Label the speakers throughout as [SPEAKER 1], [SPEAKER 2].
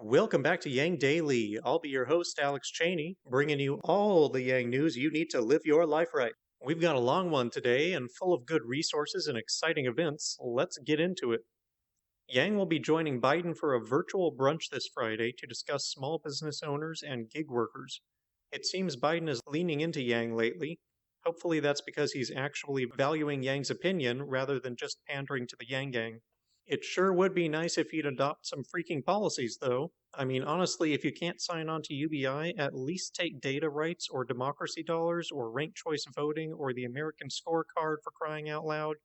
[SPEAKER 1] Welcome back to Yang Daily. I'll be your host, Alex Cheney, bringing you all the Yang news you need to live your life right. We've got a long one today and full of good resources and exciting events. Let's get into it. Yang will be joining Biden for a virtual brunch this Friday to discuss small business owners and gig workers. It seems Biden is leaning into Yang lately. Hopefully, that's because he's actually valuing Yang's opinion rather than just pandering to the Yang Gang. It sure would be nice if he'd adopt some freaking policies, though. I mean, honestly, if you can't sign on to UBI, at least take data rights or democracy dollars or ranked choice voting or the American scorecard for crying out loud.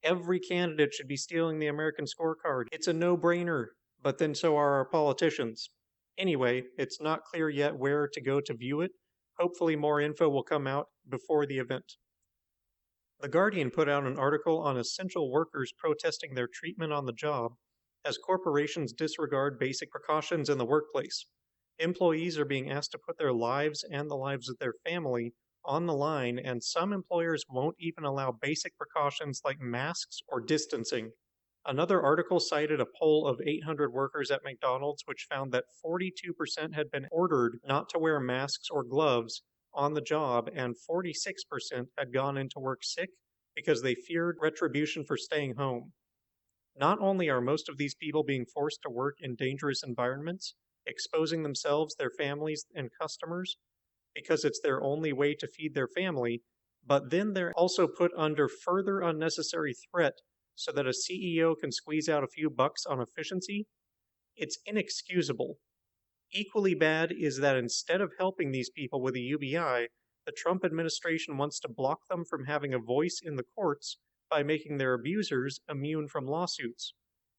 [SPEAKER 1] Every candidate should be stealing the American scorecard. It's a no-brainer, but then so are our politicians. Anyway, it's not clear yet where to go to view it. Hopefully more info will come out before the event. The Guardian put out an article on essential workers protesting their treatment on the job as corporations disregard basic precautions in the workplace. Employees are being asked to put their lives and the lives of their family on the line, and some employers won't even allow basic precautions like masks or distancing. Another article cited a poll of 800 workers at McDonald's, which found that 42% had been ordered not to wear masks or gloves on the job, and 46% had gone into work sick because they feared retribution for staying home. Not only are most of these people being forced to work in dangerous environments, exposing themselves, their families, and customers because it's their only way to feed their family, but then they're also put under further unnecessary threat so that a CEO can squeeze out a few bucks on efficiency. It's inexcusable. Equally bad is that instead of helping these people with a UBI, the Trump administration wants to block them from having a voice in the courts by making their abusers immune from lawsuits.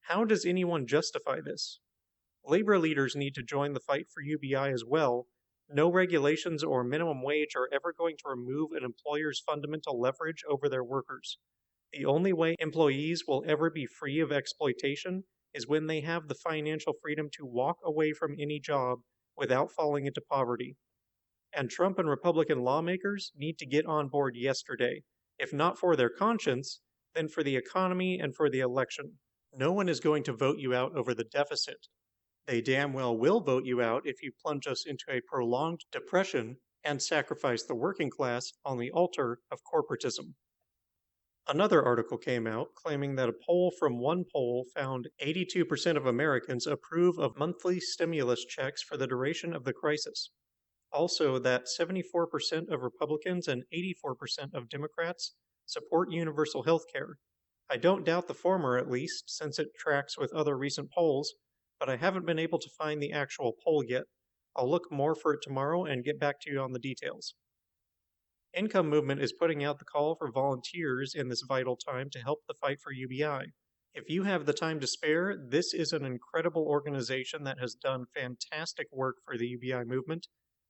[SPEAKER 1] How does anyone justify this? Labor leaders need to join the fight for UBI as well. No regulations or minimum wage are ever going to remove an employer's fundamental leverage over their workers. The only way employees will ever be free of exploitation is when they have the financial freedom to walk away from any job without falling into poverty. And Trump and Republican lawmakers need to get on board yesterday, if not for their conscience, then for the economy and for the election. No one is going to vote you out over the deficit. They damn well will vote you out if you plunge us into a prolonged depression and sacrifice the working class on the altar of corporatism. Another article came out claiming that a poll from one poll found 82% of Americans approve of monthly stimulus checks for the duration of the crisis. Also, that 74% of Republicans and 84% of Democrats support universal health care. I don't doubt the former, at least, since it tracks with other recent polls, but I haven't been able to find the actual poll yet. I'll look more for it tomorrow and get back to you on the details. Income Movement is putting out the call for volunteers in this vital time to help the fight for UBI. If you have the time to spare, this is an incredible organization that has done fantastic work for the UBI movement.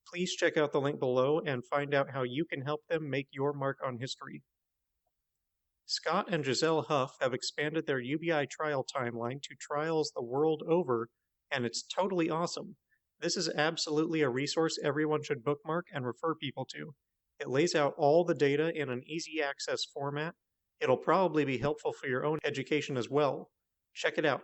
[SPEAKER 1] Please check out the link below and find out how you can help them make your mark on history. Scott and Giselle Huff have expanded their UBI trial timeline to trials the world over, and it's totally awesome. This is absolutely a resource everyone should bookmark and refer people to. It lays out all the data in an easy access format. It'll probably be helpful for your own education as well. Check it out.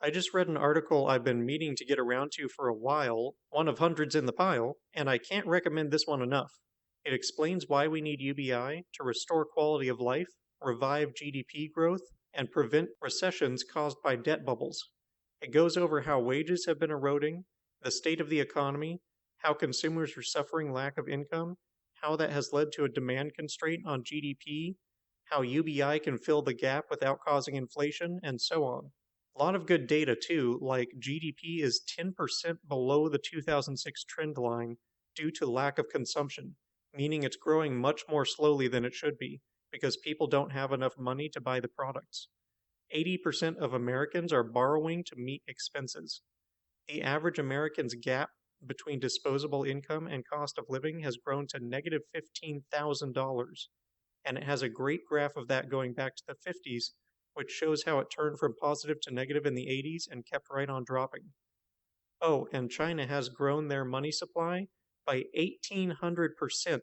[SPEAKER 1] I just read an article I've been meaning to get around to for a while, one of hundreds in the pile, and I can't recommend this one enough. It explains why we need UBI to restore quality of life, revive GDP growth, and prevent recessions caused by debt bubbles. It goes over how wages have been eroding, the state of the economy, how consumers are suffering lack of income, how that has led to a demand constraint on GDP, how UBI can fill the gap without causing inflation, and so on. A lot of good data too, like GDP is 10% below the 2006 trend line due to lack of consumption, meaning it's growing much more slowly than it should be, because people don't have enough money to buy the products. 80% of Americans are borrowing to meet expenses. The average American's gap between disposable income and cost of living has grown to negative $15,000, and it has a great graph of that going back to the 50s, which shows how it turned from positive to negative in the 80s and kept right on dropping. Oh, and China has grown their money supply by 1,800%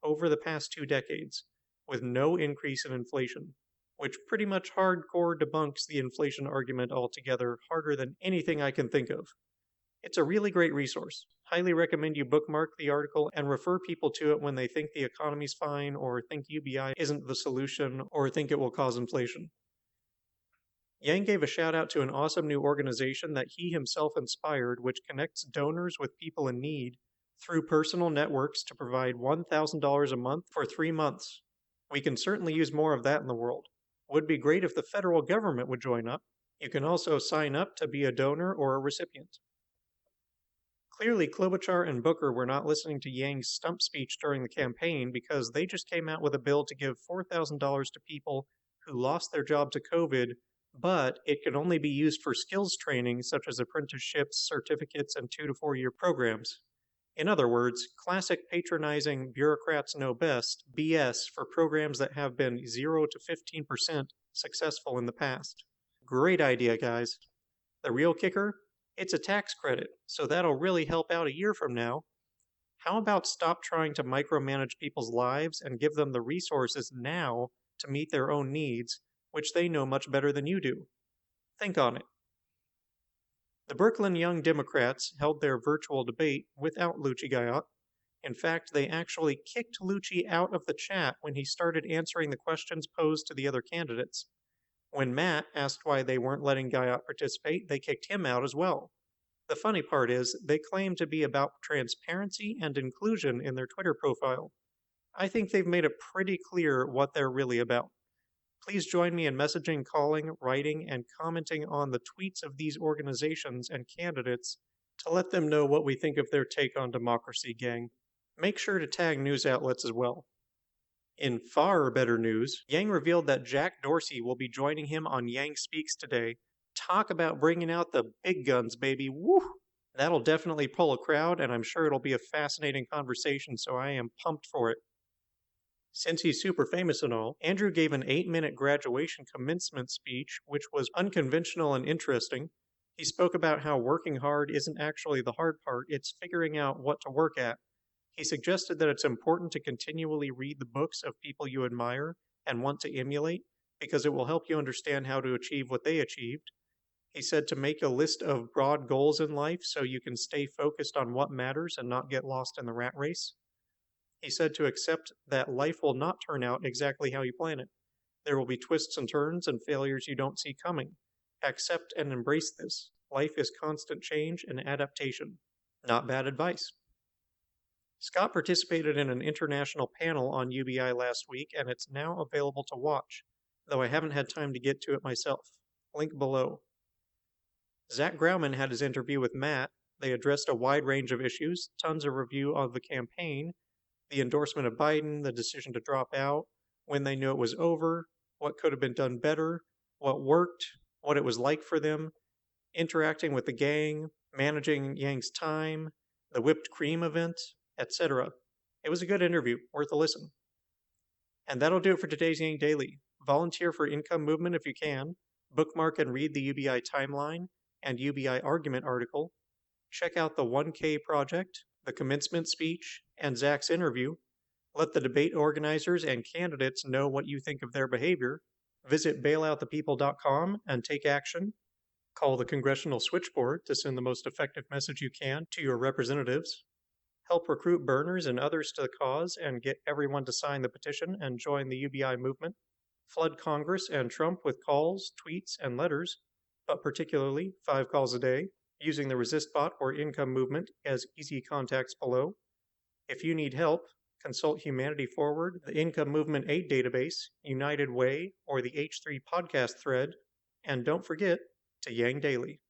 [SPEAKER 1] over the past 2 decades, with no increase in inflation. which pretty much hardcore debunks the inflation argument altogether, harder than anything I can think of. It's a really great resource. Highly recommend you bookmark the article and refer people to it when they think the economy's fine, or think UBI isn't the solution, or think it will cause inflation. Yang gave a shout out to an awesome new organization that he himself inspired, which connects donors with people in need through personal networks to provide $1,000 a month for 3 months. We can certainly use more of that in the world. Would be great if the federal government would join up. You can also sign up to be a donor or a recipient. Clearly, Klobuchar and Booker were not listening to Yang's stump speech during the campaign, because they just came out with a bill to give $4,000 to people who lost their job to COVID, but it could only be used for skills training such as apprenticeships, certificates, and 2 to 4 year programs. In other words, classic patronizing bureaucrats know best BS for programs that have been 0 to 15% successful in the past. Great idea, guys. The real kicker? It's a tax credit, so that'll really help out a year from now. How about stop trying to micromanage people's lives and give them the resources now to meet their own needs, which they know much better than you do? Think on it. The Brooklyn Young Democrats held their virtual debate without Lutchi. In fact, they actually kicked Lutchi out of the chat when he started answering the questions posed to the other candidates. When Matt asked why they weren't letting Guyot participate, they kicked him out as well. The funny part is, they claim to be about transparency and inclusion in their Twitter profile. I think they've made it pretty clear what they're really about. Please join me in messaging, calling, writing, and commenting on the tweets of these organizations and candidates to let them know what we think of their take on democracy, gang. Make sure to tag news outlets as well. In far better news, Yang revealed that Jack Dorsey will be joining him on Yang Speaks today. Talk about bringing out the big guns, baby. Woo! That'll definitely pull a crowd, and I'm sure it'll be a fascinating conversation, so I am pumped for it. Since he's super famous and all, Andrew gave an 8-minute graduation commencement speech, which was unconventional and interesting. He spoke about how working hard isn't actually the hard part, it's figuring out what to work at. He suggested that it's important to continually read the books of people you admire and want to emulate, because it will help you understand how to achieve what they achieved. He said to make a list of broad goals in life so you can stay focused on what matters and not get lost in the rat race. He said to accept that life will not turn out exactly how you plan it. There will be twists and turns and failures you don't see coming. Accept and embrace this. Life is constant change and adaptation. Not bad advice. Scott participated in an international panel on UBI last week, and it's now available to watch, though I haven't had time to get to it myself. Link below. Zach Grauman had his interview with Matt. They addressed a wide range of issues, tons of review of the campaign, the endorsement of Biden, the decision to drop out, when they knew it was over, what could have been done better, what worked, what it was like for them, interacting with the gang, managing Yang's time, the whipped cream event, etc. It was a good interview, worth a listen. And that'll do it for today's Yang Daily. Volunteer for income movement if you can. Bookmark and read the UBI timeline and UBI argument article. Check out the 1K project, the commencement speech, and Zach's interview. Let the debate organizers and candidates know what you think of their behavior. Visit bailoutthepeople.com and take action. Call the congressional switchboard to send the most effective message you can to your representatives. Help recruit burners and others to the cause and get everyone to sign the petition and join the UBI movement. Flood Congress and Trump with calls, tweets, and letters, but particularly 5 calls a day, using the Resist Bot or Income Movement as easy contacts below. If you need help, consult Humanity Forward, the Income Movement Aid Database, United Way, or the H3 podcast thread, and don't forget to Yang Daily.